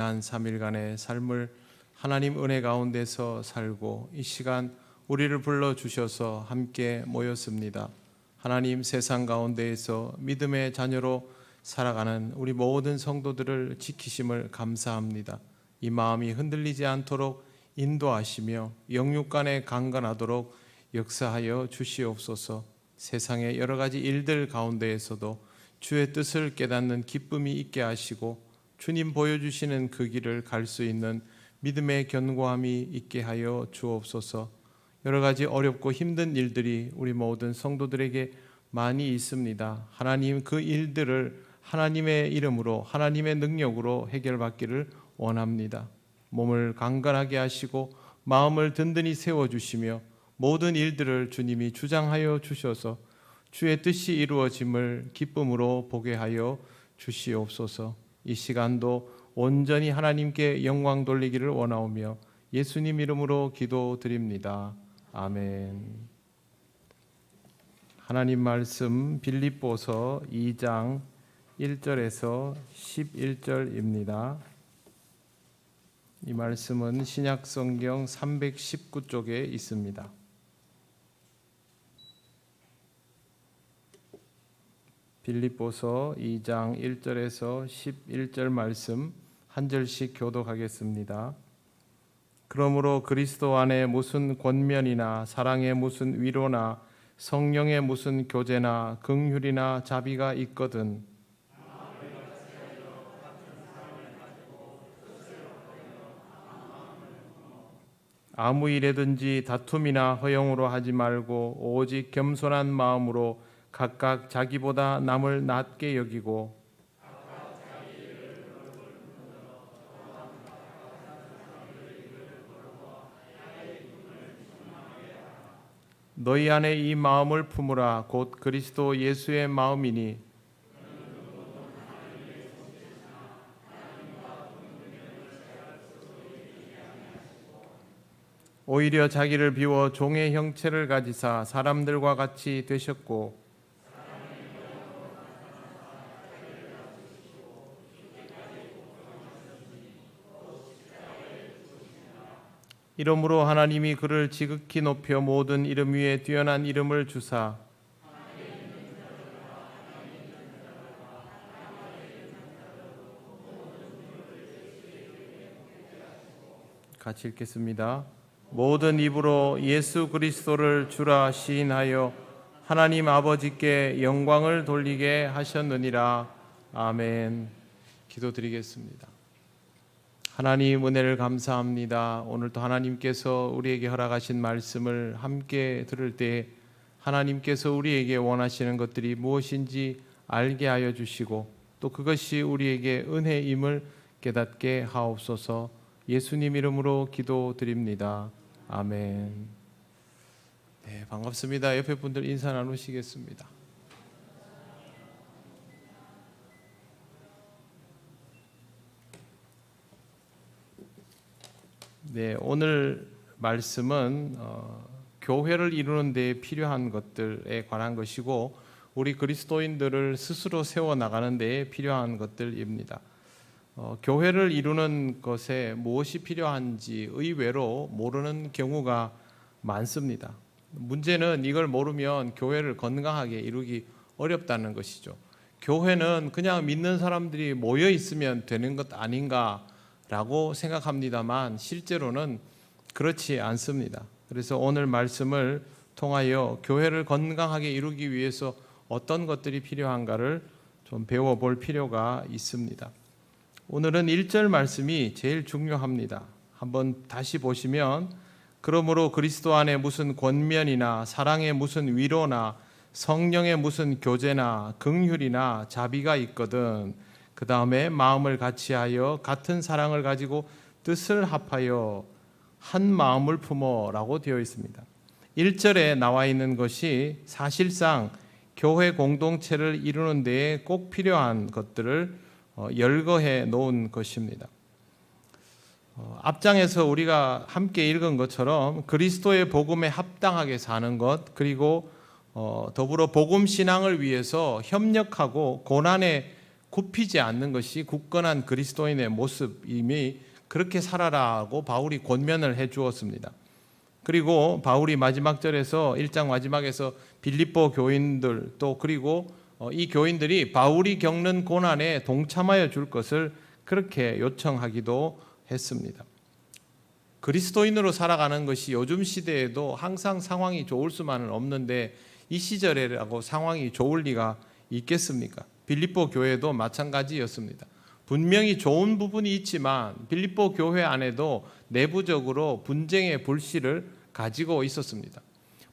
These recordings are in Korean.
한 3일간의 삶을 하나님 은혜 가운데서 살고 이 시간 우리를 불러주셔서 함께 모였습니다. 하나님, 세상 가운데에서 믿음의 자녀로 살아가는 우리 모든 성도들을 지키심을 감사합니다. 이 마음이 흔들리지 않도록 인도하시며 영육간에 강건하도록 역사하여 주시옵소서. 세상의 여러 가지 일들 가운데에서도 주의 뜻을 깨닫는 기쁨이 있게 하시고 주님 보여주시는 그 길을 갈 수 있는 믿음의 견고함이 있게 하여 주옵소서. 여러 가지 어렵고 힘든 일들이 우리 모든 성도들에게 많이 있습니다. 하나님, 그 일들을 하나님의 이름으로 하나님의 능력으로 해결받기를 원합니다. 몸을 강건하게 하시고 마음을 든든히 세워주시며 모든 일들을 주님이 주장하여 주셔서 주의 뜻이 이루어짐을 기쁨으로 보게 하여 주시옵소서. 이 시간도 온전히 하나님께 영광 돌리기를 원하오며 예수님 이름으로 기도드립니다. 아멘. 하나님 말씀 빌립보서 2장 1절에서 11절입니다. 이 말씀은 신약성경 319쪽에 있습니다. 빌립보서 2장 1절에서 11절 말씀 한 절씩 교독하겠습니다. 그러므로 그리스도 안에 무슨 권면이나 사랑의 무슨 위로나 성령의 무슨 교제나 긍휼이나 자비가 있거든 아무 일에든지 다툼이나 허용으로 하지 말고 오직 겸손한 마음으로 각각 자기보다 남을 낮게 여기고 너희 안에 이 마음을 품으라. 곧 그리스도 예수의 마음이니 오히려 자기를 비워 종의 형체를 가지사 사람들과 같이 되셨고 이러므로 하나님이 그를 지극히 높여 모든 이름 위에 뛰어난 이름을 주사 같이 읽겠습니다. 모든 입으로 예수 그리스도를 주라 시인하여 하나님 아버지께 영광을 돌리게 하셨느니라. 아멘. 기도드리겠습니다. 하나님, 은혜를 감사합니다. 오늘도 하나님께서 우리에게 허락하신 말씀을 함께 들을 때 하나님께서 우리에게 원하시는 것들이 무엇인지 알게 하여 주시고 또 그것이 우리에게 은혜임을 깨닫게 하옵소서. 예수님 이름으로 기도드립니다. 아멘. 네, 반갑습니다. 옆에 분들 인사 나누시겠습니다. 네, 오늘 말씀은 교회를 이루는 데 필요한 것들에 관한 것이고 우리 그리스도인들을 스스로 세워나가는 데 필요한 것들입니다. 교회를 이루는 것에 무엇이 필요한지 의외로 모르는 경우가 많습니다. 문제는 이걸 모르면 교회를 건강하게 이루기 어렵다는 것이죠. 교회는 그냥 믿는 사람들이 모여 있으면 되는 것 아닌가 라고 생각합니다만 실제로는 그렇지 않습니다. 그래서 오늘 말씀을 통하여 교회를 건강하게 이루기 위해서 어떤 것들이 필요한가를 좀 배워볼 필요가 있습니다. 오늘은 1절 말씀이 제일 중요합니다. 한번 다시 보시면 그러므로 그리스도 안에 무슨 권면이나 사랑의 무슨 위로나 성령의 무슨 교제나 긍휼이나 자비가 있거든 그 다음에 마음을 같이하여 같은 사랑을 가지고 뜻을 합하여 한 마음을 품어라고 되어 있습니다. 1절에 나와 있는 것이 사실상 교회 공동체를 이루는 데에 꼭 필요한 것들을 열거해 놓은 것입니다. 앞장에서 우리가 함께 읽은 것처럼 그리스도의 복음에 합당하게 사는 것 그리고 더불어 복음 신앙을 위해서 협력하고 고난에 굽히지 않는 것이 굳건한 그리스도인의 모습임이 그렇게 살아라고 바울이 권면을 해 주었습니다. 그리고 바울이 마지막 절에서 1장 마지막에서 빌립보 교인들 또 그리고 이 교인들이 바울이 겪는 고난에 동참하여 줄 것을 그렇게 요청하기도 했습니다. 그리스도인으로 살아가는 것이 요즘 시대에도 항상 상황이 좋을 수만은 없는데 이 시절에라고 상황이 좋을 리가 있겠습니까? 빌립보 교회도 마찬가지였습니다. 분명히 좋은 부분이 있지만 빌립보 교회 안에도 내부적으로 분쟁의 불씨를 가지고 있었습니다.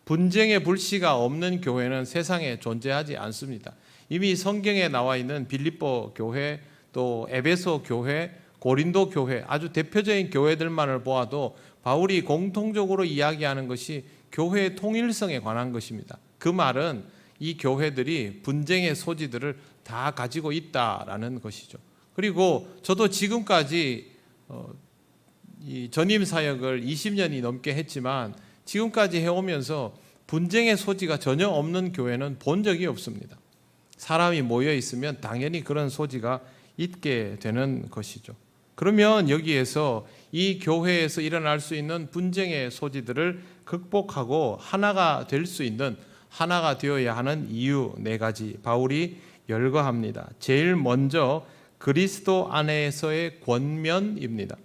분쟁의 불씨가 없는 교회는 세상에 존재하지 않습니다. 이미 성경에 나와 있는 빌립보 교회, 또 에베소 교회, 고린도 교회, 아주 대표적인 교회들만을 보아도 바울이 공통적으로 이야기하는 것이 교회의 통일성에 관한 것입니다. 그 말은 이 교회들이 분쟁의 소지들을 다 가지고 있다라는 것이죠. 그리고 저도 지금까지 이 전임 사역을 20년이 넘게 했지만 지금까지 해오면서 분쟁의 소지가 전혀 없는 교회는 본 적이 없습니다. 사람이 모여 있으면 당연히 그런 소지가 있게 되는 것이죠. 그러면 여기에서 이 교회에서 일어날 수 있는 분쟁의 소지들을 극복하고 하나가 될 수 있는, 하나가 되어야 하는 이유 4가지 바울이 열거합니다. 제일 먼저 그리스도 안에서의 권면입니다.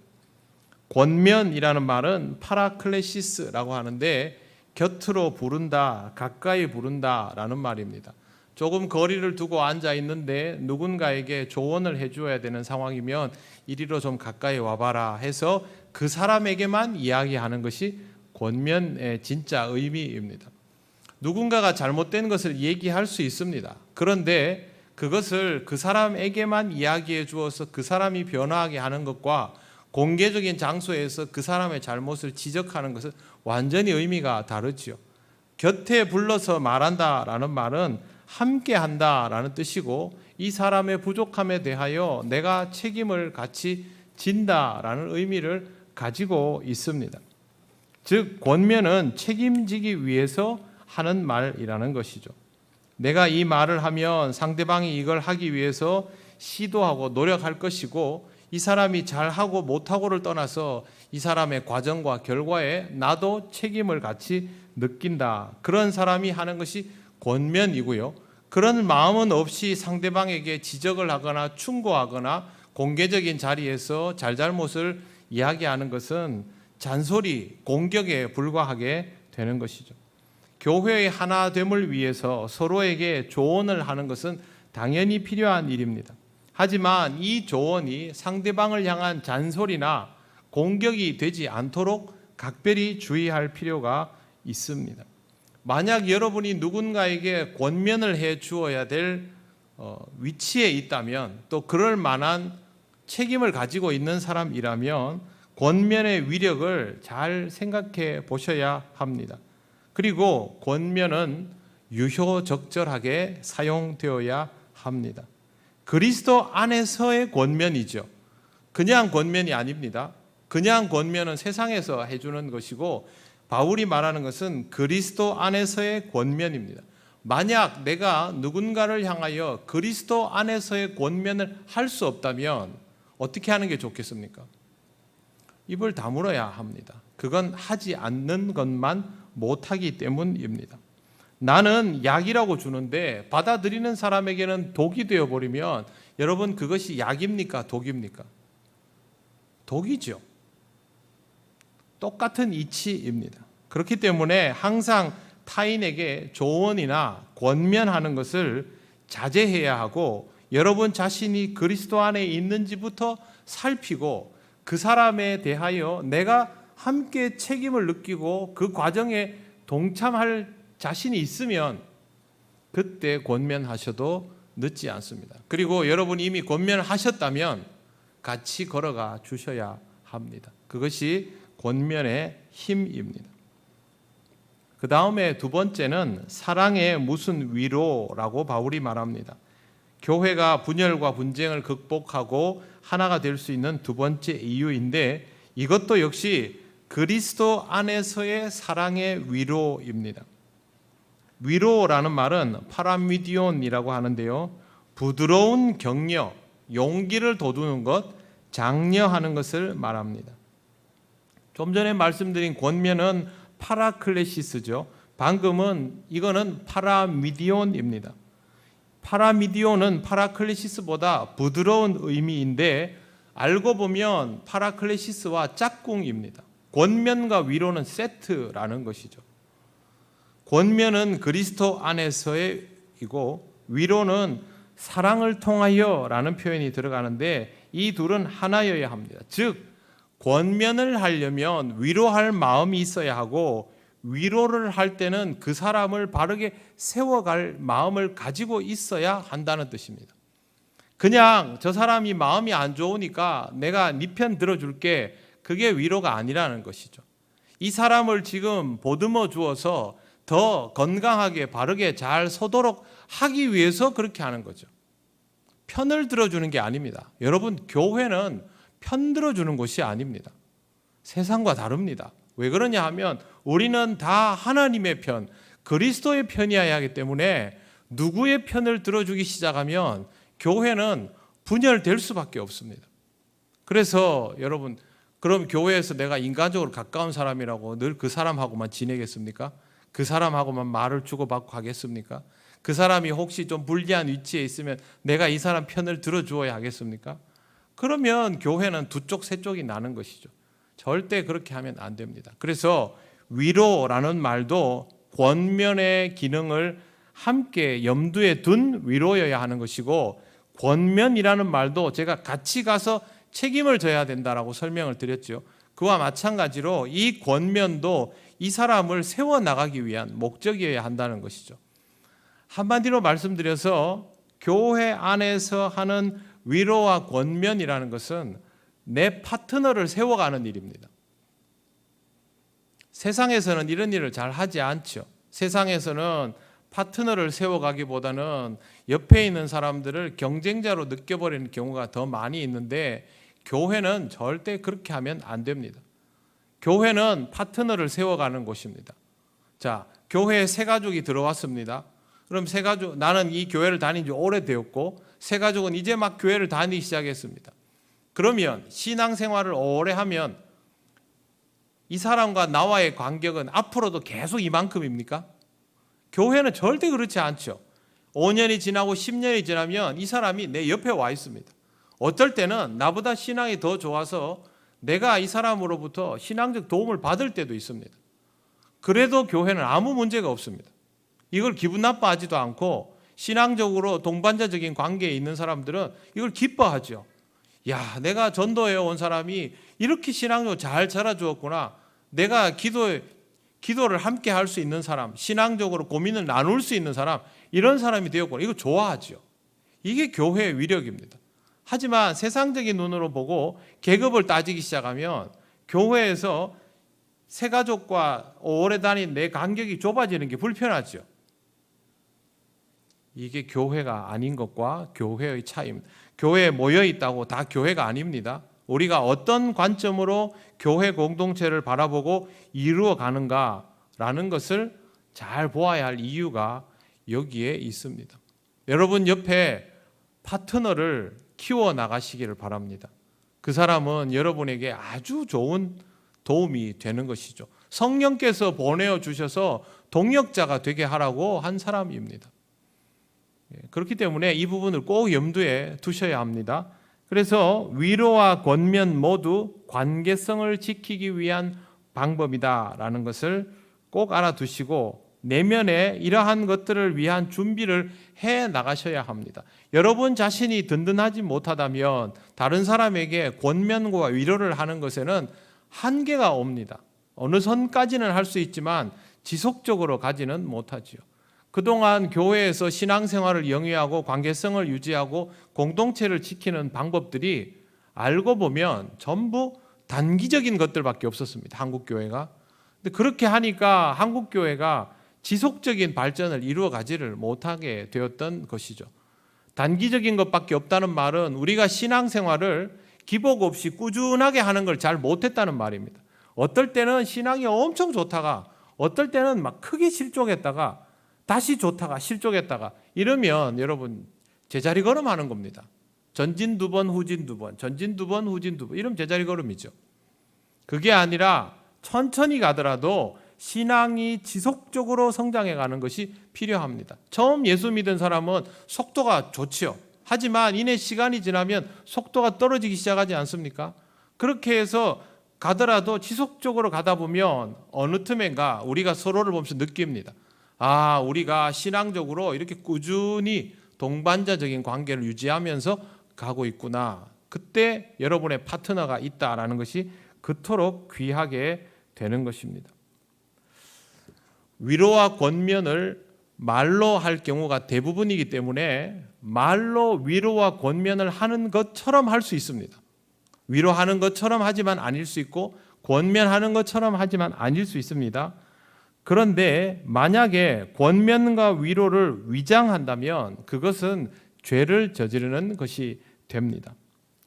권면이라는 말은 파라클레시스라고 하는데 곁으로 부른다, 가까이 부른다라는 말입니다. 조금 거리를 두고 앉아 있는데 누군가에게 조언을 해줘야 되는 상황이면 이리로 좀 가까이 와봐라 해서 그 사람에게만 이야기하는 것이 권면의 진짜 의미입니다. 누군가가 잘못된 것을 얘기할 수 있습니다. 그런데 그것을 그 사람에게만 이야기해 주어서 그 사람이 변화하게 하는 것과 공개적인 장소에서 그 사람의 잘못을 지적하는 것은 완전히 의미가 다르지요. 곁에 불러서 말한다라는 말은 함께 한다라는 뜻이고 이 사람의 부족함에 대하여 내가 책임을 같이 진다라는 의미를 가지고 있습니다. 즉 권면은 책임지기 위해서 하는 말이라는 것이죠. 내가 이 말을 하면 상대방이 이걸 하기 위해서 시도하고 노력할 것이고 이 사람이 잘하고 못하고를 떠나서 이 사람의 과정과 결과에 나도 책임을 같이 느낀다. 그런 사람이 하는 것이 권면이고요. 그런 마음은 없이 상대방에게 지적을 하거나 충고하거나 공개적인 자리에서 잘잘못을 이야기하는 것은 잔소리, 공격에 불과하게 되는 것이죠. 교회의 하나됨을 위해서 서로에게 조언을 하는 것은 당연히 필요한 일입니다. 하지만 이 조언이 상대방을 향한 잔소리나 공격이 되지 않도록 각별히 주의할 필요가 있습니다. 만약 여러분이 누군가에게 권면을 해 주어야 될 위치에 있다면 또 그럴 만한 책임을 가지고 있는 사람이라면 권면의 위력을 잘 생각해 보셔야 합니다. 그리고 권면은 유효적절하게 사용되어야 합니다. 그리스도 안에서의 권면이죠. 그냥 권면이 아닙니다. 그냥 권면은 세상에서 해주는 것이고 바울이 말하는 것은 그리스도 안에서의 권면입니다. 만약 내가 누군가를 향하여 그리스도 안에서의 권면을 할 수 없다면 어떻게 하는 게 좋겠습니까? 입을 다물어야 합니다. 그건 하지 않는 것만 못하기 때문입니다. 나는 약이라고 주는데 받아들이는 사람에게는 독이 되어버리면 여러분 그것이 약입니까? 독입니까? 독이죠. 똑같은 이치입니다. 그렇기 때문에 항상 타인에게 조언이나 권면하는 것을 자제해야 하고 여러분 자신이 그리스도 안에 있는지부터 살피고 그 사람에 대하여 내가 함께 책임을 느끼고 그 과정에 동참할 자신이 있으면 그때 권면하셔도 늦지 않습니다. 그리고 여러분이 이미 권면하셨다면 같이 걸어가 주셔야 합니다. 그것이 권면의 힘입니다. 그 다음에 두 번째는 사랑의 무슨 위로라고 바울이 말합니다. 교회가 분열과 분쟁을 극복하고 하나가 될 수 있는 두 번째 이유인데 이것도 역시 그리스도 안에서의 사랑의 위로입니다. 위로라는 말은 파라미디온이라고 하는데요. 부드러운 격려, 용기를 돋우는 것, 장려하는 것을 말합니다. 좀 전에 말씀드린 권면은 파라클레시스죠. 방금은 이거는 파라미디온입니다. 파라미디온은 파라클레시스보다 부드러운 의미인데 알고 보면 파라클레시스와 짝꿍입니다. 권면과 위로는 세트라는 것이죠. 권면은 그리스도 안에서의 이고 위로는 사랑을 통하여라는 표현이 들어가는데 이 둘은 하나여야 합니다. 즉 권면을 하려면 위로할 마음이 있어야 하고 위로를 할 때는 그 사람을 바르게 세워갈 마음을 가지고 있어야 한다는 뜻입니다. 그냥 저 사람이 마음이 안 좋으니까 내가 네 편 들어줄게, 그게 위로가 아니라는 것이죠. 이 사람을 지금 보듬어 주어서 더 건강하게 바르게 잘 서도록 하기 위해서 그렇게 하는 거죠. 편을 들어주는 게 아닙니다. 여러분, 교회는 편 들어주는 곳이 아닙니다. 세상과 다릅니다. 왜 그러냐 하면 우리는 다 하나님의 편, 그리스도의 편이어야 하기 때문에 누구의 편을 들어주기 시작하면 교회는 분열될 수밖에 없습니다. 그래서 여러분, 그럼 교회에서 내가 인간적으로 가까운 사람이라고 늘 그 사람하고만 지내겠습니까? 그 사람하고만 말을 주고받고 하겠습니까? 그 사람이 혹시 좀 불리한 위치에 있으면 내가 이 사람 편을 들어주어야 하겠습니까? 그러면 교회는 두 쪽, 세 쪽이 나는 것이죠. 절대 그렇게 하면 안 됩니다. 그래서 위로라는 말도 권면의 기능을 함께 염두에 둔 위로여야 하는 것이고, 권면이라는 말도 제가 같이 가서 책임을 져야 된다라고 설명을 드렸죠. 그와 마찬가지로 이 권면도 이 사람을 세워나가기 위한 목적이어야 한다는 것이죠. 한마디로 말씀드려서 교회 안에서 하는 위로와 권면이라는 것은 내 파트너를 세워가는 일입니다. 세상에서는 이런 일을 잘 하지 않죠. 세상에서는 파트너를 세워가기보다는 옆에 있는 사람들을 경쟁자로 느껴버리는 경우가 더 많이 있는데 교회는 절대 그렇게 하면 안 됩니다. 교회는 파트너를 세워가는 곳입니다. 자, 교회에 새 가족이 들어왔습니다. 그럼 새 가족, 나는 이 교회를 다닌 지 오래되었고 새 가족은 이제 막 교회를 다니기 시작했습니다. 그러면 신앙생활을 오래 하면 이 사람과 나와의 관계는 앞으로도 계속 이만큼입니까? 교회는 절대 그렇지 않죠. 5년이 지나고 10년이 지나면 이 사람이 내 옆에 와 있습니다. 어떨 때는 나보다 신앙이 더 좋아서 내가 이 사람으로부터 신앙적 도움을 받을 때도 있습니다. 그래도 교회는 아무 문제가 없습니다. 이걸 기분 나빠하지도 않고 신앙적으로 동반자적인 관계에 있는 사람들은 이걸 기뻐하죠. 야, 내가 전도해 온 사람이 이렇게 신앙적으로 잘 자라주었구나. 내가 기도를 함께 할 수 있는 사람, 신앙적으로 고민을 나눌 수 있는 사람, 이런 사람이 되었구나. 이거 좋아하죠. 이게 교회의 위력입니다. 하지만 세상적인 눈으로 보고 계급을 따지기 시작하면 교회에서 새 가족과 오래 다닌 내 간격이 좁아지는 게 불편하죠. 이게 교회가 아닌 것과 교회의 차이입니다. 교회에 모여 있다고 다 교회가 아닙니다. 우리가 어떤 관점으로 교회 공동체를 바라보고 이루어 가는가라는 것을 잘 보아야 할 이유가 여기에 있습니다. 여러분 옆에 파트너를 키워 나가시기를 바랍니다. 그 사람은 여러분에게 아주 좋은 도움이 되는 것이죠. 성령께서 보내어 주셔서 동역자가 되게 하라고 한 사람입니다. 그렇기 때문에 이 부분을 꼭 염두에 두셔야 합니다. 그래서 위로와 권면 모두 관계성을 지키기 위한 방법이다라는 것을 꼭 알아두시고 내면에 이러한 것들을 위한 준비를 해 나가셔야 합니다. 여러분 자신이 든든하지 못하다면 다른 사람에게 권면과 위로를 하는 것에는 한계가 옵니다. 어느 선까지는 할 수 있지만 지속적으로 가지는 못하지요. 그동안 교회에서 신앙생활을 영위하고 관계성을 유지하고 공동체를 지키는 방법들이 알고 보면 전부 단기적인 것들밖에 없었습니다. 한국교회가. 근데 그렇게 하니까 한국교회가 지속적인 발전을 이루어 가지를 못하게 되었던 것이죠. 단기적인 것밖에 없다는 말은 우리가 신앙생활을 기복 없이 꾸준하게 하는 걸 잘 못했다는 말입니다. 어떨 때는 신앙이 엄청 좋다가 어떨 때는 막 크게 실족했다가 다시 좋다가 실족했다가 이러면 여러분 제자리 걸음하는 겁니다. 전진 2번, 후진 2번, 전진 2번, 후진 2번. 이러면 제자리 걸음이죠. 그게 아니라 천천히 가더라도 신앙이 지속적으로 성장해 가는 것이 필요합니다. 처음 예수 믿은 사람은 속도가 좋지요. 하지만 이내 시간이 지나면 속도가 떨어지기 시작하지 않습니까? 그렇게 해서 가더라도 지속적으로 가다 보면 어느 틈엔가 우리가 서로를 보면서 느낍니다. 아, 우리가 신앙적으로 이렇게 꾸준히 동반자적인 관계를 유지하면서 가고 있구나. 그때 여러분의 파트너가 있다라는 것이 그토록 귀하게 되는 것입니다. 위로와 권면을 말로 할 경우가 대부분이기 때문에 말로 위로와 권면을 하는 것처럼 할 수 있습니다. 위로하는 것처럼 하지만 아닐 수 있고 권면하는 것처럼 하지만 아닐 수 있습니다. 그런데 만약에 권면과 위로를 위장한다면 그것은 죄를 저지르는 것이 됩니다.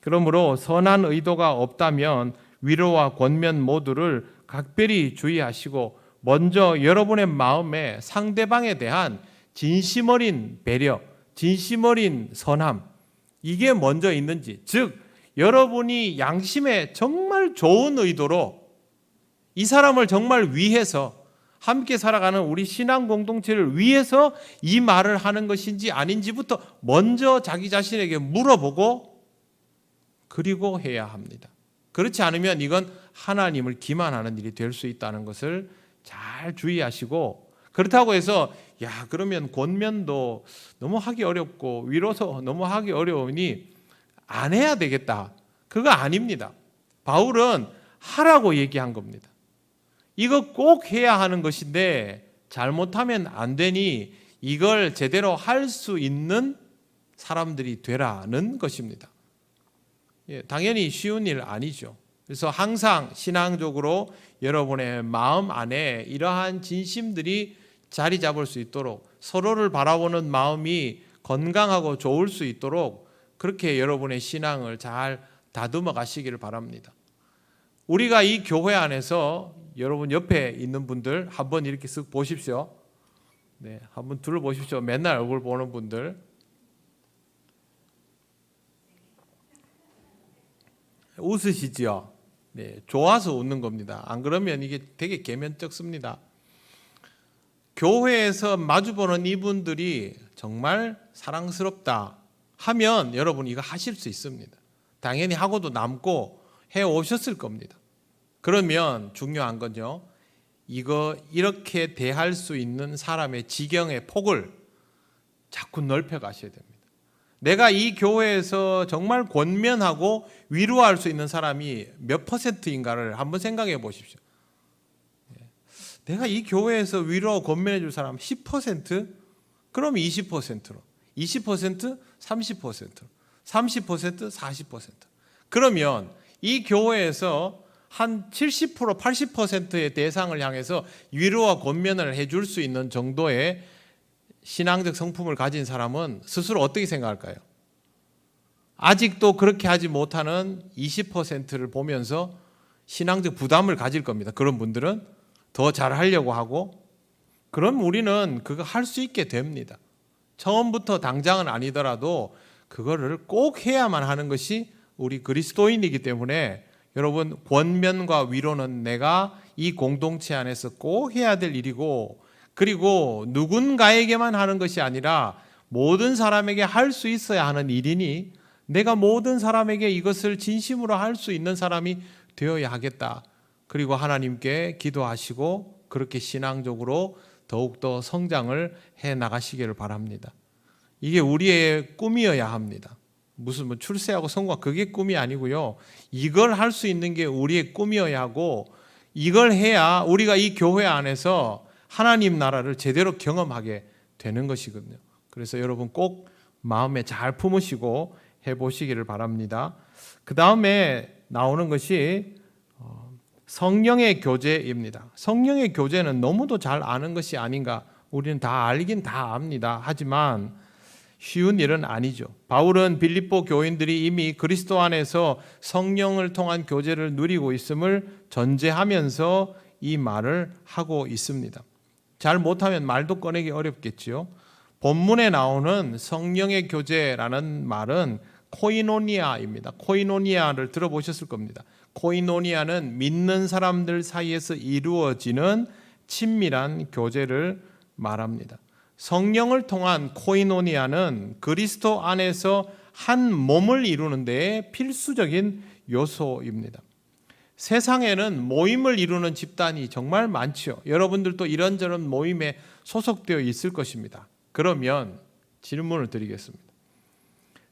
그러므로 선한 의도가 없다면 위로와 권면 모두를 각별히 주의하시고 먼저 여러분의 마음에 상대방에 대한 진심 어린 배려, 진심 어린 선함, 이게 먼저 있는지, 즉 여러분이 양심에 정말 좋은 의도로 이 사람을 정말 위해서 함께 살아가는 우리 신앙 공동체를 위해서 이 말을 하는 것인지 아닌지부터 먼저 자기 자신에게 물어보고 그리고 해야 합니다. 그렇지 않으면 이건 하나님을 기만하는 일이 될 수 있다는 것을 잘 주의하시고, 그렇다고 해서 야 그러면 권면도 너무 하기 어렵고 위로도 너무 하기 어려우니 안 해야 되겠다, 그거 아닙니다. 바울은 하라고 얘기한 겁니다. 이거 꼭 해야 하는 것인데 잘못하면 안 되니 이걸 제대로 할 수 있는 사람들이 되라는 것입니다. 당연히 쉬운 일 아니죠. 그래서 항상 신앙적으로 여러분의 마음 안에 이러한 진심들이 자리 잡을 수 있도록, 서로를 바라보는 마음이 건강하고 좋을 수 있도록 그렇게 여러분의 신앙을 잘 다듬어 가시기를 바랍니다. 우리가 이 교회 안에서 여러분 옆에 있는 분들 한번 이렇게 쓱 보십시오. 네, 한번 둘러보십시오. 맨날 얼굴 보는 분들. 웃으시죠? 네, 좋아서 웃는 겁니다. 안 그러면 이게 되게 개면쩍습니다. 교회에서 마주보는 이분들이 정말 사랑스럽다 하면 여러분 이거 하실 수 있습니다. 당연히 하고도 남고 해 오셨을 겁니다. 그러면 중요한 건요, 이거 이렇게 대할 수 있는 사람의 지경의 폭을 자꾸 넓혀 가셔야 됩니다. 내가 이 교회에서 정말 권면하고 위로할 수 있는 사람이 몇 퍼센트인가를 한번 생각해 보십시오. 내가 이 교회에서 위로 권면해 줄 사람 10%? 그럼 20%로, 20%, 30%로, 30%, 40%. 그러면 이 교회에서 한 70%, 80%의 대상을 향해서 위로와 권면을 해줄 수 있는 정도의 신앙적 성품을 가진 사람은 스스로 어떻게 생각할까요? 아직도 그렇게 하지 못하는 20%를 보면서 신앙적 부담을 가질 겁니다. 그런 분들은 더 잘하려고 하고, 그럼 우리는 그거 할 수 있게 됩니다. 처음부터 당장은 아니더라도 그거를 꼭 해야만 하는 것이 우리 그리스도인이기 때문에 여러분, 권면과 위로는 내가 이 공동체 안에서 꼭 해야 될 일이고, 그리고 누군가에게만 하는 것이 아니라 모든 사람에게 할 수 있어야 하는 일이니 내가 모든 사람에게 이것을 진심으로 할 수 있는 사람이 되어야 하겠다. 그리고 하나님께 기도하시고 그렇게 신앙적으로 더욱더 성장을 해 나가시기를 바랍니다. 이게 우리의 꿈이어야 합니다. 무슨 뭐 출세하고 성공, 그게 꿈이 아니고요. 이걸 할 수 있는 게 우리의 꿈이어야 하고, 이걸 해야 우리가 이 교회 안에서 하나님 나라를 제대로 경험하게 되는 것이거든요. 그래서 여러분 꼭 마음에 잘 품으시고 해보시기를 바랍니다. 그 다음에 나오는 것이 성령의 교제입니다. 성령의 교제는 너무도 잘 아는 것이 아닌가. 우리는 다 알긴 다 압니다. 하지만 쉬운 일은 아니죠. 바울은 빌립보 교인들이 이미 그리스도 안에서 성령을 통한 교제를 누리고 있음을 전제하면서 이 말을 하고 있습니다. 잘 못하면 말도 꺼내기 어렵겠지요. 본문에 나오는 성령의 교제라는 말은 코이노니아입니다. 코이노니아를 들어보셨을 겁니다. 코이노니아는 믿는 사람들 사이에서 이루어지는 친밀한 교제를 말합니다. 성령을 통한 코이노니아는 그리스도 안에서 한 몸을 이루는 데 필수적인 요소입니다. 세상에는 모임을 이루는 집단이 정말 많죠. 여러분들도 이런저런 모임에 소속되어 있을 것입니다. 그러면 질문을 드리겠습니다.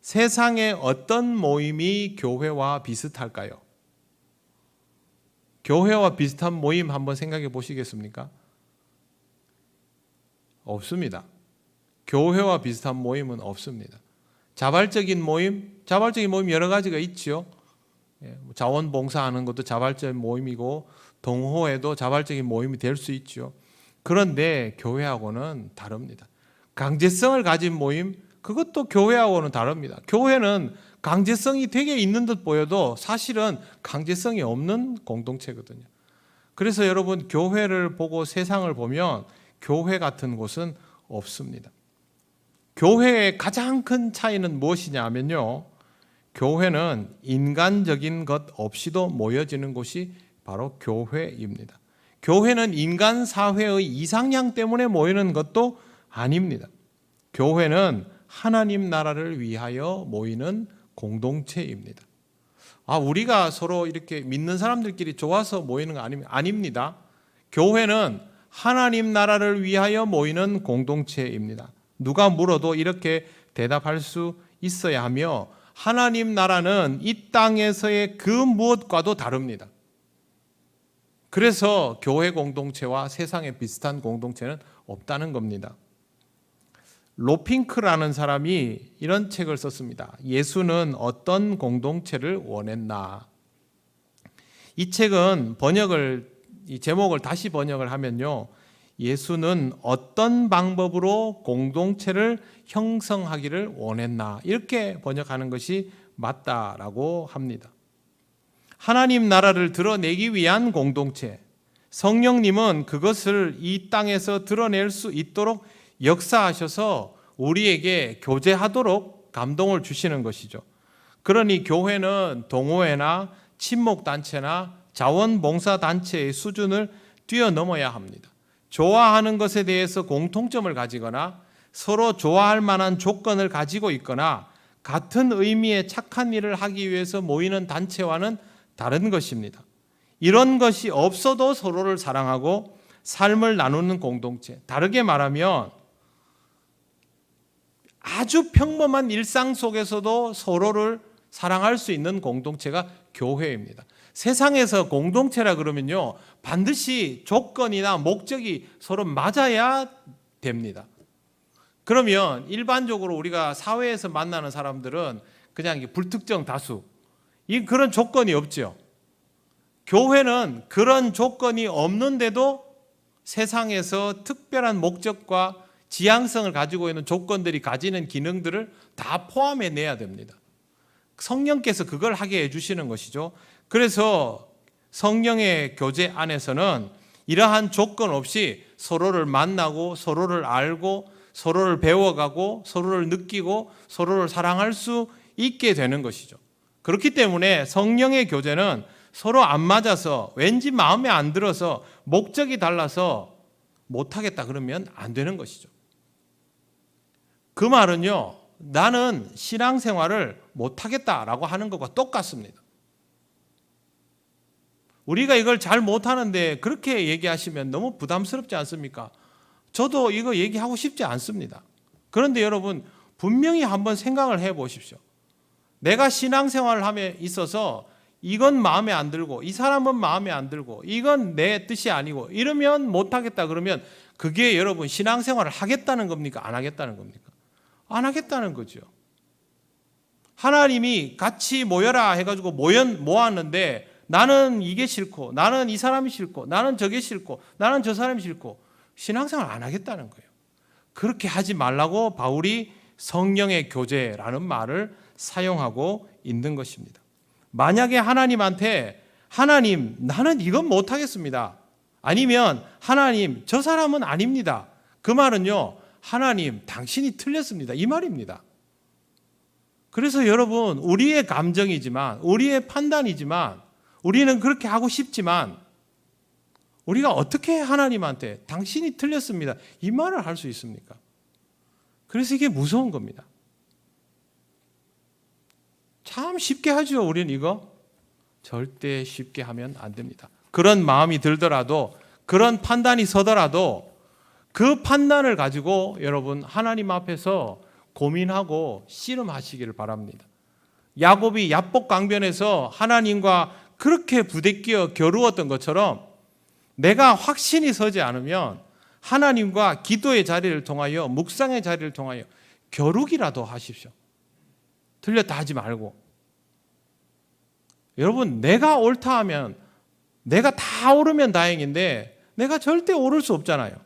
세상에 어떤 모임이 교회와 비슷할까요? 교회와 비슷한 모임 한번 생각해 보시겠습니까? 없습니다. 교회와 비슷한 모임은 없습니다. 자발적인 모임 여러 가지가 있죠. 자원봉사하는 것도 자발적인 모임이고 동호회도 자발적인 모임이 될 수 있죠. 그런데 교회하고는 다릅니다. 강제성을 가진 모임, 그것도 교회하고는 다릅니다. 교회는 강제성이 되게 있는 듯 보여도 사실은 강제성이 없는 공동체거든요. 그래서 여러분, 교회를 보고 세상을 보면 교회 같은 곳은 없습니다. 교회의 가장 큰 차이는 무엇이냐 하면요, 교회는 인간적인 것 없이도 모여지는 곳이 바로 교회입니다. 교회는 인간 사회의 이상향 때문에 모이는 것도 아닙니다. 교회는 하나님 나라를 위하여 모이는 공동체입니다. 우리가 서로 이렇게 믿는 사람들끼리 좋아서 모이는 거 아닙니다. 교회는 하나님 나라를 위하여 모이는 공동체입니다. 누가 물어도 이렇게 대답할 수 있어야 하며, 하나님 나라는 이 땅에서의 그 무엇과도 다릅니다. 그래서 교회 공동체와 세상에 비슷한 공동체는 없다는 겁니다. 로핑크라는 사람이 이런 책을 썼습니다. 예수는 어떤 공동체를 원했나? 이 책은 이 제목을 다시 번역을 하면요, 예수는 어떤 방법으로 공동체를 형성하기를 원했나, 이렇게 번역하는 것이 맞다라고 합니다. 하나님 나라를 드러내기 위한 공동체, 성령님은 그것을 이 땅에서 드러낼 수 있도록 역사하셔서 우리에게 교제하도록 감동을 주시는 것이죠. 그러니 교회는 동호회나 친목단체나 자원봉사단체의 수준을 뛰어넘어야 합니다. 좋아하는 것에 대해서 공통점을 가지거나 서로 좋아할 만한 조건을 가지고 있거나 같은 의미의 착한 일을 하기 위해서 모이는 단체와는 다른 것입니다. 이런 것이 없어도 서로를 사랑하고 삶을 나누는 공동체, 다르게 말하면 아주 평범한 일상 속에서도 서로를 사랑할 수 있는 공동체가 교회입니다. 세상에서 공동체라 그러면요, 반드시 조건이나 목적이 서로 맞아야 됩니다. 그러면 일반적으로 우리가 사회에서 만나는 사람들은 그냥 불특정 다수, 그런 조건이 없죠. 교회는 그런 조건이 없는데도 세상에서 특별한 목적과 지향성을 가지고 있는 조건들이 가지는 기능들을 다 포함해내야 됩니다. 성령께서 그걸 하게 해주시는 것이죠. 그래서 성령의 교제 안에서는 이러한 조건 없이 서로를 만나고 서로를 알고 서로를 배워가고 서로를 느끼고 서로를 사랑할 수 있게 되는 것이죠. 그렇기 때문에 성령의 교제는 서로 안 맞아서 왠지 마음에 안 들어서 목적이 달라서 못하겠다 그러면 안 되는 것이죠. 그 말은요, 나는 신앙생활을 못하겠다라고 하는 것과 똑같습니다. 우리가 이걸 잘 못하는데 그렇게 얘기하시면 너무 부담스럽지 않습니까? 저도 이거 얘기하고 싶지 않습니다. 그런데 여러분, 분명히 한번 생각을 해 보십시오. 내가 신앙생활을 함에 있어서 이건 마음에 안 들고 이 사람은 마음에 안 들고 이건 내 뜻이 아니고 이러면 못하겠다 그러면 그게 여러분 신앙생활을 하겠다는 겁니까? 안 하겠다는 겁니까? 안 하겠다는 거죠. 하나님이 같이 모여라 해가지고 모았는데 나는 이게 싫고 나는 이 사람이 싫고 나는 저게 싫고 나는 저 사람이 싫고 신앙생활 안 하겠다는 거예요. 그렇게 하지 말라고 바울이 성령의 교제라는 말을 사용하고 있는 것입니다. 만약에 하나님한테 하나님 나는 이건 못하겠습니다. 아니면 하나님 저 사람은 아닙니다. 그 말은요, 하나님, 당신이 틀렸습니다. 이 말입니다. 그래서 여러분, 우리의 감정이지만, 우리의 판단이지만, 우리는 그렇게 하고 싶지만, 우리가 어떻게 하나님한테 당신이 틀렸습니다. 이 말을 할 수 있습니까? 그래서 이게 무서운 겁니다. 참 쉽게 하죠, 우리는 이거. 절대 쉽게 하면 안 됩니다. 그런 마음이 들더라도, 그런 판단이 서더라도 그 판단을 가지고 여러분 하나님 앞에서 고민하고 씨름하시기를 바랍니다. 야곱이 야복 강변에서 하나님과 그렇게 부대끼어 겨루었던 것처럼 내가 확신이 서지 않으면 하나님과 기도의 자리를 통하여, 묵상의 자리를 통하여 겨루기라도 하십시오. 틀렸다 하지 말고. 여러분, 내가 옳다 하면, 내가 다 옳으면 다행인데 내가 절대 옳을 수 없잖아요.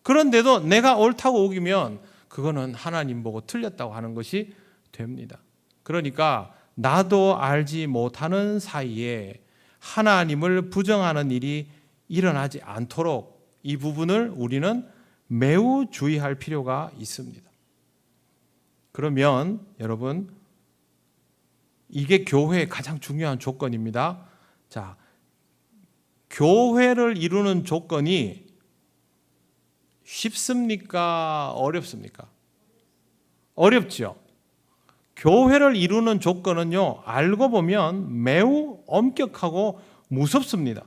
그런데도 내가 옳다고 우기면 그거는 하나님 보고 틀렸다고 하는 것이 됩니다. 그러니까 나도 알지 못하는 사이에 하나님을 부정하는 일이 일어나지 않도록 이 부분을 우리는 매우 주의할 필요가 있습니다. 그러면 여러분, 이게 교회의 가장 중요한 조건입니다. 자, 교회를 이루는 조건이 쉽습니까? 어렵습니까? 어렵죠. 교회를 이루는 조건은요, 알고 보면 매우 엄격하고 무섭습니다.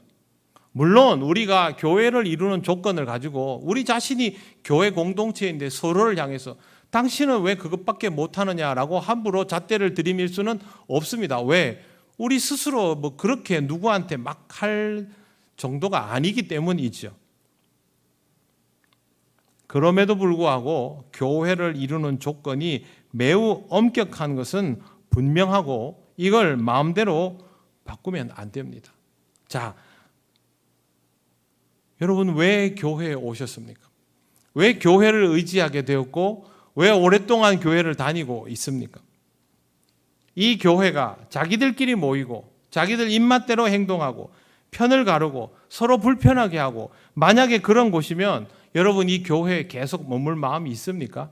물론 우리가 교회를 이루는 조건을 가지고 우리 자신이 교회 공동체인데 서로를 향해서 당신은 왜 그것밖에 못하느냐라고 함부로 잣대를 들이밀 수는 없습니다. 왜? 우리 스스로 뭐 그렇게 누구한테 막 할 정도가 아니기 때문이죠. 그럼에도 불구하고 교회를 이루는 조건이 매우 엄격한 것은 분명하고 이걸 마음대로 바꾸면 안 됩니다. 자, 여러분 왜 교회에 오셨습니까? 왜 교회를 의지하게 되었고 왜 오랫동안 교회를 다니고 있습니까? 이 교회가 자기들끼리 모이고 자기들 입맛대로 행동하고 편을 가르고 서로 불편하게 하고 만약에 그런 곳이면 여러분 이 교회에 계속 머물 마음이 있습니까?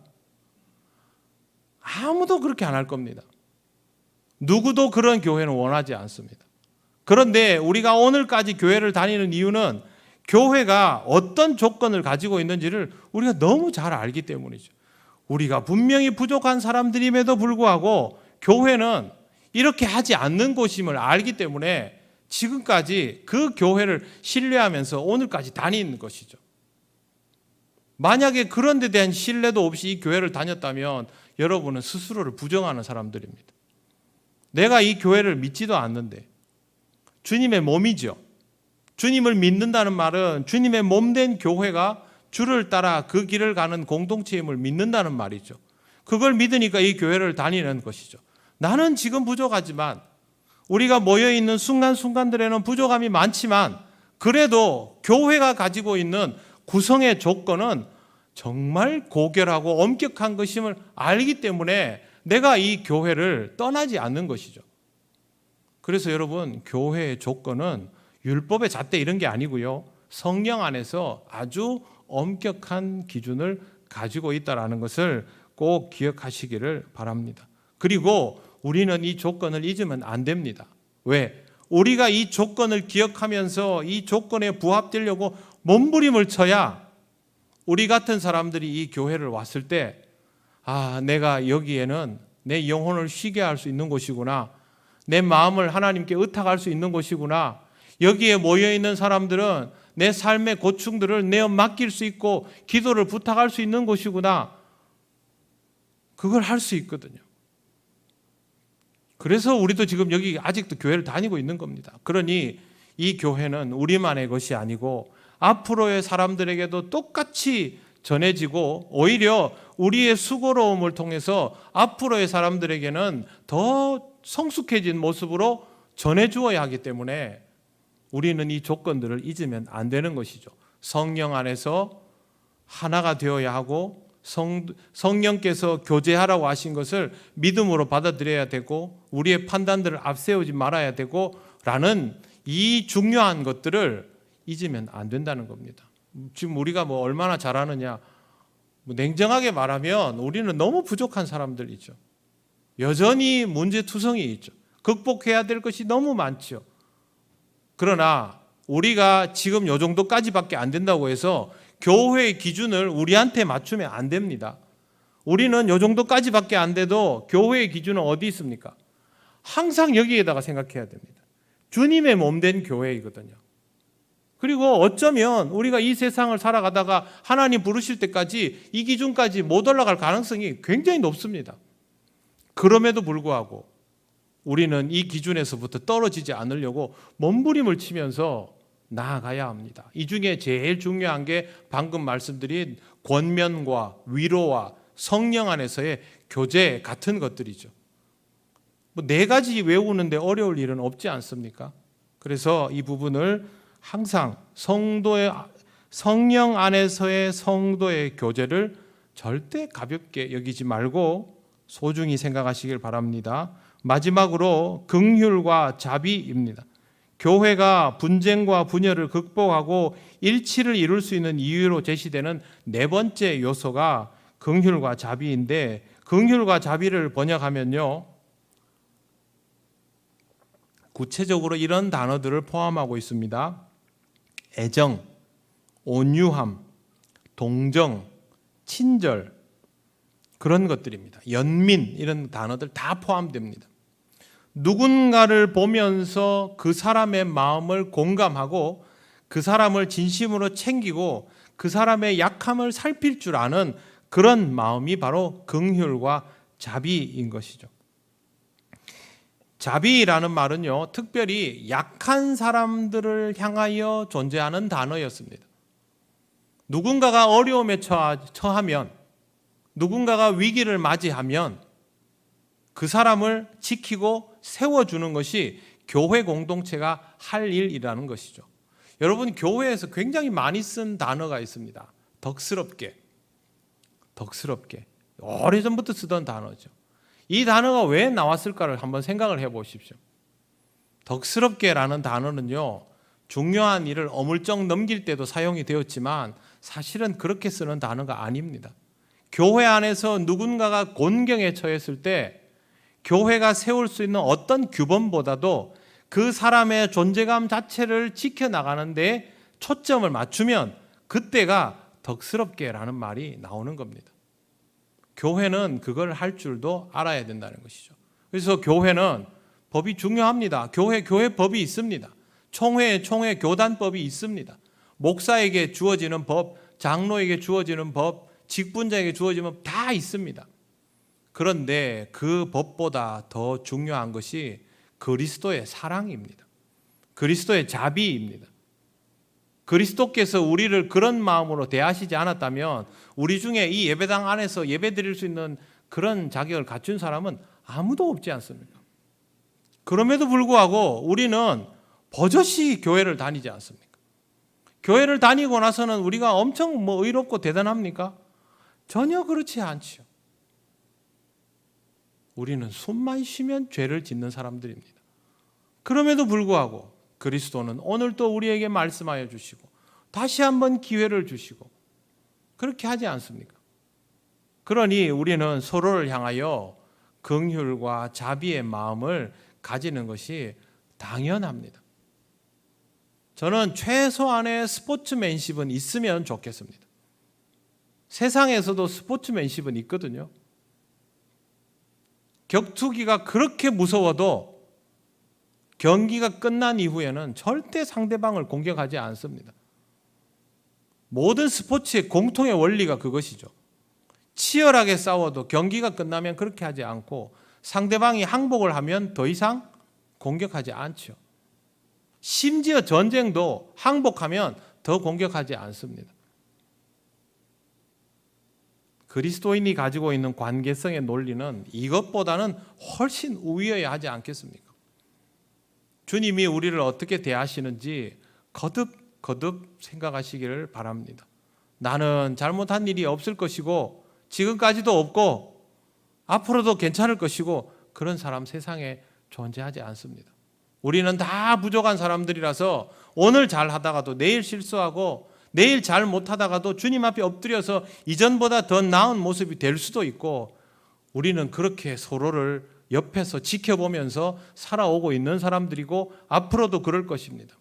아무도 그렇게 안 할 겁니다. 누구도 그런 교회는 원하지 않습니다. 그런데 우리가 오늘까지 교회를 다니는 이유는 교회가 어떤 조건을 가지고 있는지를 우리가 너무 잘 알기 때문이죠. 우리가 분명히 부족한 사람들임에도 불구하고 교회는 이렇게 하지 않는 곳임을 알기 때문에 지금까지 그 교회를 신뢰하면서 오늘까지 다니는 것이죠. 만약에 그런 데 대한 신뢰도 없이 이 교회를 다녔다면 여러분은 스스로를 부정하는 사람들입니다. 내가 이 교회를 믿지도 않는데 주님의 몸이죠. 주님을 믿는다는 말은 주님의 몸된 교회가 주를 따라 그 길을 가는 공동체임을 믿는다는 말이죠. 그걸 믿으니까 이 교회를 다니는 것이죠. 나는 지금 부족하지만 우리가 모여있는 순간순간들에는 부족함이 많지만 그래도 교회가 가지고 있는 구성의 조건은 정말 고결하고 엄격한 것임을 알기 때문에 내가 이 교회를 떠나지 않는 것이죠. 그래서 여러분, 교회의 조건은 율법의 잣대 이런 게 아니고요. 성령 안에서 아주 엄격한 기준을 가지고 있다는 것을 꼭 기억하시기를 바랍니다. 그리고 우리는 이 조건을 잊으면 안 됩니다. 왜? 우리가 이 조건을 기억하면서 이 조건에 부합되려고 몸부림을 쳐야 우리 같은 사람들이 이 교회를 왔을 때 내가 여기에는 내 영혼을 쉬게 할 수 있는 곳이구나. 내 마음을 하나님께 의탁할 수 있는 곳이구나. 여기에 모여있는 사람들은 내 삶의 고충들을 내어 맡길 수 있고 기도를 부탁할 수 있는 곳이구나. 그걸 할 수 있거든요. 그래서 우리도 지금 여기 아직도 교회를 다니고 있는 겁니다. 그러니 이 교회는 우리만의 것이 아니고 앞으로의 사람들에게도 똑같이 전해지고 오히려 우리의 수고로움을 통해서 앞으로의 사람들에게는 더 성숙해진 모습으로 전해주어야 하기 때문에 우리는 이 조건들을 잊으면 안 되는 것이죠. 성령 안에서 하나가 되어야 하고 성령께서 교제하라고 하신 것을 믿음으로 받아들여야 되고 우리의 판단들을 앞세우지 말아야 되고 라는 이 중요한 것들을 잊으면 안 된다는 겁니다. 지금 우리가 뭐 얼마나 잘하느냐 냉정하게 말하면 우리는 너무 부족한 사람들이죠. 여전히 문제투성이 있죠. 극복해야 될 것이 너무 많죠. 그러나 우리가 지금 요 정도까지밖에 안 된다고 해서 교회의 기준을 우리한테 맞추면 안 됩니다. 우리는 요 정도까지밖에 안 돼도 교회의 기준은 어디 있습니까? 항상 여기에다가 생각해야 됩니다. 주님의 몸된 교회이거든요. 그리고 어쩌면 우리가 이 세상을 살아가다가 하나님 부르실 때까지 이 기준까지 못 올라갈 가능성이 굉장히 높습니다. 그럼에도 불구하고 우리는 이 기준에서부터 떨어지지 않으려고 몸부림을 치면서 나아가야 합니다. 이 중에 제일 중요한 게 방금 말씀드린 권면과 위로와 성령 안에서의 교제 같은 것들이죠. 네 가지 외우는데 어려울 일은 없지 않습니까? 그래서 이 부분을 항상 성령 안에서의 성도의 교제를 절대 가볍게 여기지 말고 소중히 생각하시길 바랍니다. 마지막으로 긍휼과 자비입니다. 교회가 분쟁과 분열을 극복하고 일치를 이룰 수 있는 이유로 제시되는 네 번째 요소가 긍휼과 자비인데, 긍휼과 자비를 번역하면요, 구체적으로 이런 단어들을 포함하고 있습니다. 애정, 온유함, 동정, 친절, 그런 것들입니다. 연민, 이런 단어들 다 포함됩니다. 누군가를 보면서 그 사람의 마음을 공감하고 그 사람을 진심으로 챙기고 그 사람의 약함을 살필 줄 아는 그런 마음이 바로 긍휼과 자비인 것이죠. 자비라는 말은요, 특별히 약한 사람들을 향하여 존재하는 단어였습니다. 누군가가 어려움에 처하면, 누군가가 위기를 맞이하면 그 사람을 지키고 세워주는 것이 교회 공동체가 할 일이라는 것이죠. 여러분, 교회에서 굉장히 많이 쓴 단어가 있습니다. 덕스럽게. 오래전부터 쓰던 단어죠. 이 단어가 왜 나왔을까를 한번 생각을 해보십시오. 덕스럽게라는 단어는요, 중요한 일을 어물쩍 넘길 때도 사용이 되었지만 사실은 그렇게 쓰는 단어가 아닙니다. 교회 안에서 누군가가 곤경에 처했을 때 교회가 세울 수 있는 어떤 규범보다도 그 사람의 존재감 자체를 지켜나가는 데 초점을 맞추면 그때가 덕스럽게라는 말이 나오는 겁니다. 교회는 그걸 할 줄도 알아야 된다는 것이죠. 그래서 교회는 법이 중요합니다. 교회 법이 있습니다. 총회 교단법이 있습니다. 목사에게 주어지는 법, 장로에게 주어지는 법, 직분자에게 주어지는 법 다 있습니다. 그런데 그 법보다 더 중요한 것이 그리스도의 사랑입니다. 그리스도의 자비입니다. 그리스도께서 우리를 그런 마음으로 대하시지 않았다면 우리 중에 이 예배당 안에서 예배드릴 수 있는 그런 자격을 갖춘 사람은 아무도 없지 않습니까? 그럼에도 불구하고 우리는 버젓이 교회를 다니지 않습니까? 교회를 다니고 나서는 우리가 엄청 의롭고 대단합니까? 전혀 그렇지 않지요. 우리는 숨만 쉬면 죄를 짓는 사람들입니다. 그럼에도 불구하고 그리스도는 오늘 또 우리에게 말씀하여 주시고 다시 한번 기회를 주시고 그렇게 하지 않습니까? 그러니 우리는 서로를 향하여 긍휼과 자비의 마음을 가지는 것이 당연합니다. 저는 최소한의 스포츠맨십은 있으면 좋겠습니다. 세상에서도 스포츠맨십은 있거든요. 격투기가 그렇게 무서워도 경기가 끝난 이후에는 절대 상대방을 공격하지 않습니다. 모든 스포츠의 공통의 원리가 그것이죠. 치열하게 싸워도 경기가 끝나면 그렇게 하지 않고 상대방이 항복을 하면 더 이상 공격하지 않죠. 심지어 전쟁도 항복하면 더 공격하지 않습니다. 그리스도인이 가지고 있는 관계성의 논리는 이것보다는 훨씬 우위여야 하지 않겠습니까? 주님이 우리를 어떻게 대하시는지 거듭 생각하시기를 바랍니다. 나는 잘못한 일이 없을 것이고 지금까지도 없고 앞으로도 괜찮을 것이고 그런 사람 세상에 존재하지 않습니다. 우리는 다 부족한 사람들이라서 오늘 잘 하다가도 내일 실수하고 내일 잘 못하다가도 주님 앞에 엎드려서 이전보다 더 나은 모습이 될 수도 있고, 우리는 그렇게 서로를 옆에서 지켜보면서 살아오고 있는 사람들이고 앞으로도 그럴 것입니다.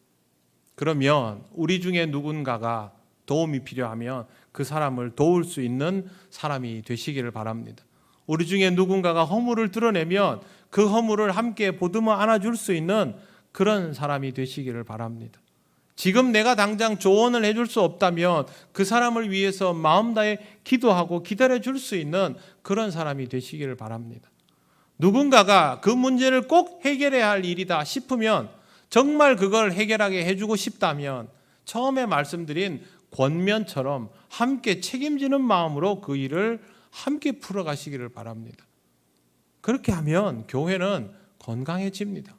그러면 우리 중에 누군가가 도움이 필요하면 그 사람을 도울 수 있는 사람이 되시기를 바랍니다. 우리 중에 누군가가 허물을 드러내면 그 허물을 함께 보듬어 안아줄 수 있는 그런 사람이 되시기를 바랍니다. 지금 내가 당장 조언을 해줄 수 없다면 그 사람을 위해서 마음 다해 기도하고 기다려줄 수 있는 그런 사람이 되시기를 바랍니다. 누군가가 그 문제를 꼭 해결해야 할 일이다 싶으면, 정말 그걸 해결하게 해주고 싶다면 처음에 말씀드린 권면처럼 함께 책임지는 마음으로 그 일을 함께 풀어가시기를 바랍니다. 그렇게 하면 교회는 건강해집니다.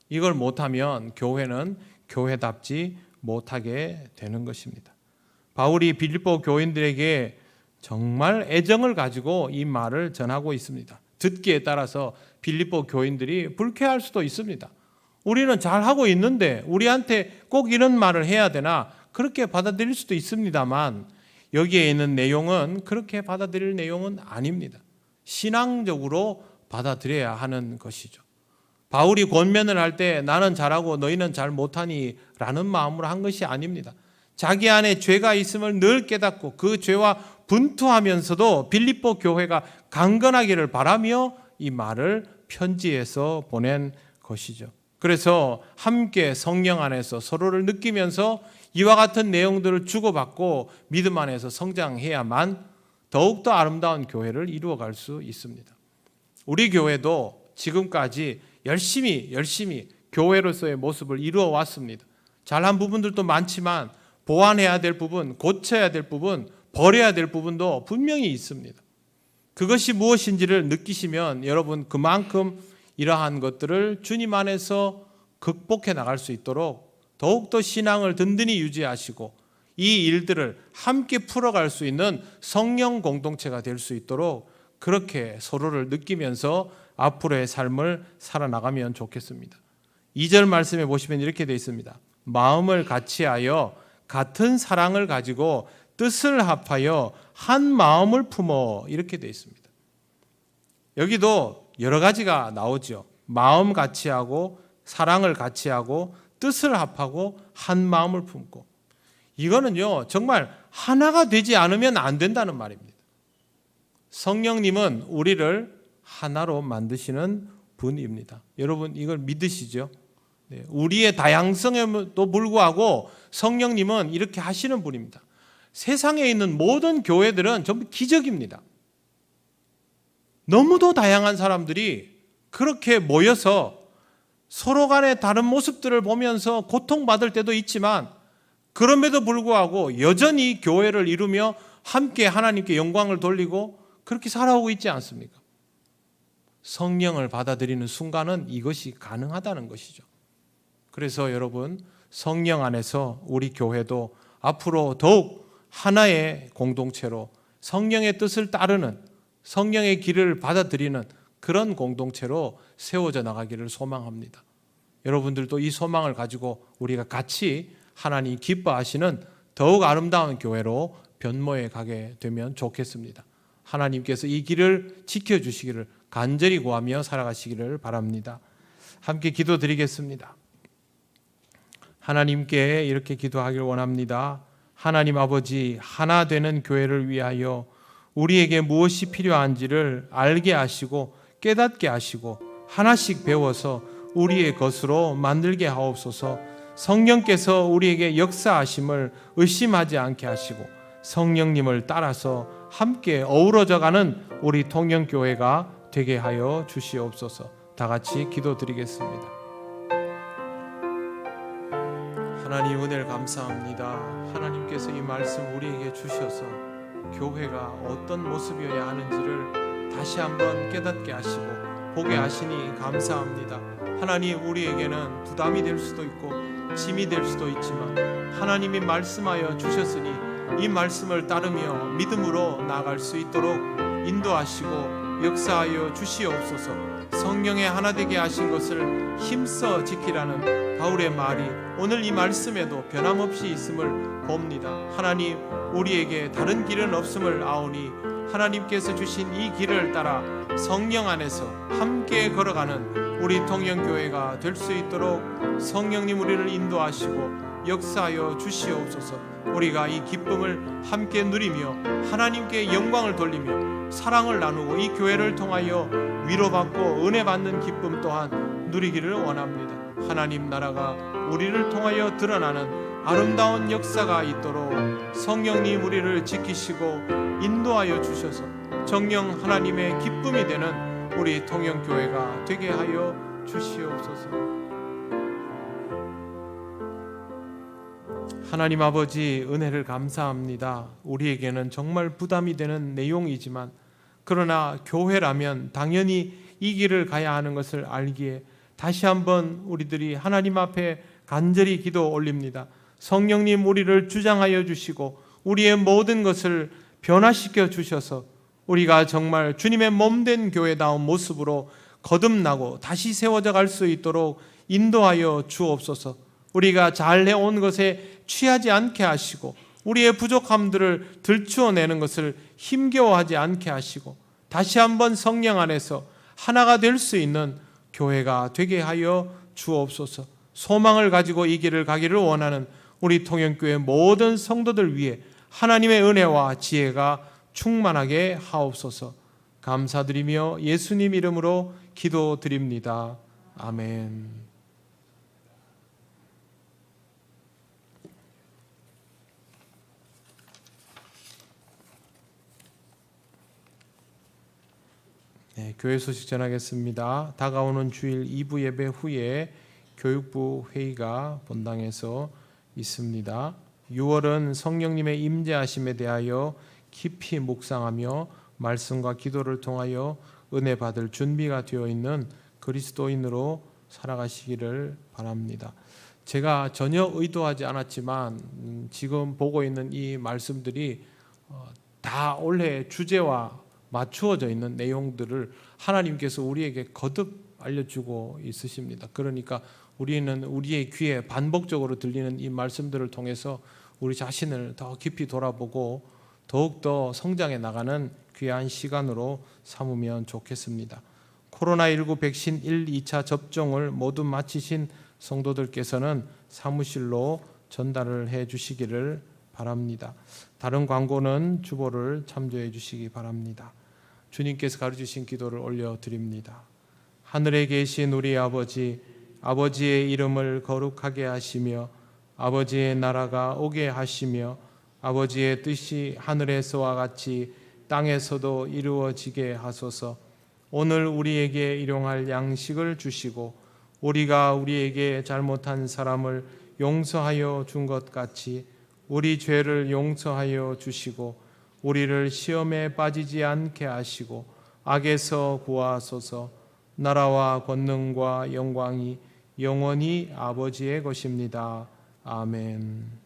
이걸 못하면 교회는 교회답지 못하게 되는 것입니다. 바울이 빌립보 교인들에게 정말 애정을 가지고 이 말을 전하고 있습니다. 듣기에 따라서 빌립보 교인들이 불쾌할 수도 있습니다. 우리는 잘하고 있는데 우리한테 꼭 이런 말을 해야 되나, 그렇게 받아들일 수도 있습니다만, 여기에 있는 내용은 그렇게 받아들일 내용은 아닙니다. 신앙적으로 받아들여야 하는 것이죠. 바울이 권면을 할 때 나는 잘하고 너희는 잘 못하니 라는 마음으로 한 것이 아닙니다. 자기 안에 죄가 있음을 늘 깨닫고 그 죄와 분투하면서도 빌립보 교회가 강건하기를 바라며 이 말을 편지해서 보낸 것이죠. 그래서 함께 성령 안에서 서로를 느끼면서 이와 같은 내용들을 주고받고 믿음 안에서 성장해야만 더욱더 아름다운 교회를 이루어갈 수 있습니다. 우리 교회도 지금까지 열심히 교회로서의 모습을 이루어 왔습니다. 잘한 부분들도 많지만 보완해야 될 부분, 고쳐야 될 부분, 버려야 될 부분도 분명히 있습니다. 그것이 무엇인지를 느끼시면 여러분 그만큼 이러한 것들을 주님 안에서 극복해 나갈 수 있도록 더욱더 신앙을 든든히 유지하시고 이 일들을 함께 풀어갈 수 있는 성령 공동체가 될 수 있도록 그렇게 서로를 느끼면서 앞으로의 삶을 살아나가면 좋겠습니다. 2절 말씀에 보시면 이렇게 되어 있습니다. 마음을 같이하여 같은 사랑을 가지고 뜻을 합하여 한 마음을 품어, 이렇게 되어 있습니다. 여기도 여러 가지가 나오죠. 마음 같이 하고 사랑을 같이 하고 뜻을 합하고 한 마음을 품고, 이거는요 정말 하나가 되지 않으면 안 된다는 말입니다. 성령님은 우리를 하나로 만드시는 분입니다. 여러분 이걸 믿으시죠? 네, 우리의 다양성에도 불구하고 성령님은 이렇게 하시는 분입니다. 세상에 있는 모든 교회들은 전부 기적입니다. 너무도 다양한 사람들이 그렇게 모여서 서로 간의 다른 모습들을 보면서 고통받을 때도 있지만, 그럼에도 불구하고 여전히 교회를 이루며 함께 하나님께 영광을 돌리고 그렇게 살아오고 있지 않습니까? 성령을 받아들이는 순간은 이것이 가능하다는 것이죠. 그래서 여러분, 성령 안에서 우리 교회도 앞으로 더욱 하나의 공동체로 성령의 뜻을 따르는, 성령의 길을 받아들이는 그런 공동체로 세워져 나가기를 소망합니다. 여러분들도 이 소망을 가지고 우리가 같이 하나님 기뻐하시는 더욱 아름다운 교회로 변모해 가게 되면 좋겠습니다. 하나님께서 이 길을 지켜주시기를 간절히 구하며 살아가시기를 바랍니다. 함께 기도드리겠습니다. 하나님께 이렇게 기도하길 원합니다. 하나님 아버지, 하나 되는 교회를 위하여 우리에게 무엇이 필요한지를 알게 하시고 깨닫게 하시고 하나씩 배워서 우리의 것으로 만들게 하옵소서. 성령께서 우리에게 역사하심을 의심하지 않게 하시고 성령님을 따라서 함께 어우러져가는 우리 통영교회가 되게 하여 주시옵소서. 다 같이 기도드리겠습니다. 하나님 은혜를 감사합니다. 하나님께서 이 말씀 우리에게 주셔서 교회가 어떤 모습이어야 하는지를 다시 한번 깨닫게 하시고 보게 하시니 감사합니다. 하나님, 우리에게는 부담이 될 수도 있고 짐이 될 수도 있지만 하나님이 말씀하여 주셨으니 이 말씀을 따르며 믿음으로 나아갈 수 있도록 인도하시고 역사하여 주시옵소서. 성령의 하나 되게 하신 것을 힘써 지키라는 바울의 말이 오늘 이 말씀에도 변함없이 있음을 봅니다. 하나님, 우리에게 다른 길은 없음을 아오니 하나님께서 주신 이 길을 따라 성령 안에서 함께 걸어가는 우리 통영교회가 될 수 있도록 성령님 우리를 인도하시고 역사하여 주시옵소서. 우리가 이 기쁨을 함께 누리며 하나님께 영광을 돌리며 사랑을 나누고 이 교회를 통하여 위로받고 은혜받는 기쁨 또한 누리기를 원합니다. 하나님 나라가 우리를 통하여 드러나는 아름다운 역사가 있도록 성령님 우리를 지키시고 인도하여 주셔서 정령 하나님의 기쁨이 되는 우리 통영교회가 되게 하여 주시옵소서. 하나님 아버지, 은혜를 감사합니다. 우리에게는 정말 부담이 되는 내용이지만 그러나 교회라면 당연히 이 길을 가야 하는 것을 알기에 다시 한번 우리들이 하나님 앞에 간절히 기도 올립니다. 성령님 우리를 주장하여 주시고 우리의 모든 것을 변화시켜 주셔서 우리가 정말 주님의 몸된 교회다운 모습으로 거듭나고 다시 세워져 갈 수 있도록 인도하여 주옵소서. 우리가 잘 해온 것에 취하지 않게 하시고 우리의 부족함들을 들추어내는 것을 힘겨워하지 않게 하시고 다시 한번 성령 안에서 하나가 될 수 있는 교회가 되게 하여 주옵소서. 소망을 가지고 이 길을 가기를 원하는 우리 통영교회 모든 성도들 위해 하나님의 은혜와 지혜가 충만하게 하옵소서. 감사드리며 예수님 이름으로 기도드립니다. 아멘. 네, 교회 소식 전하겠습니다. 다가오는 주일 2부 예배 후에 교육부 회의가 본당에서 있습니다. 6월은 성령님의 임재하심에 대하여 깊이 묵상하며 말씀과 기도를 통하여 은혜 받을 준비가 되어 있는 그리스도인으로 살아가시기를 바랍니다. 제가 전혀 의도하지 않았지만 지금 보고 있는 이 말씀들이 다 올해 주제와 맞추어져 있는 내용들을 하나님께서 우리에게 거듭 알려주고 있으십니다. 그러니까 우리는 우리의 귀에 반복적으로 들리는 이 말씀들을 통해서 우리 자신을 더 깊이 돌아보고 더욱더 성장해 나가는 귀한 시간으로 삼으면 좋겠습니다. 코로나19 백신 1, 2차 접종을 모두 마치신 성도들께서는 사무실로 전달을 해 주시기를 바랍니다. 다른 광고는 주보를 참조해 주시기 바랍니다. 주님께서 가르치신 기도를 올려드립니다. 하늘에 계신 우리 아버지, 아버지의 이름을 거룩하게 하시며 아버지의 나라가 오게 하시며 아버지의 뜻이 하늘에서와 같이 땅에서도 이루어지게 하소서. 오늘 우리에게 일용할 양식을 주시고 우리가 우리에게 잘못한 사람을 용서하여 준 것 같이 우리 죄를 용서하여 주시고 우리를 시험에 빠지지 않게 하시고 악에서 구하소서. 나라와 권능과 영광이 영원히 아버지의 것입니다. 아멘.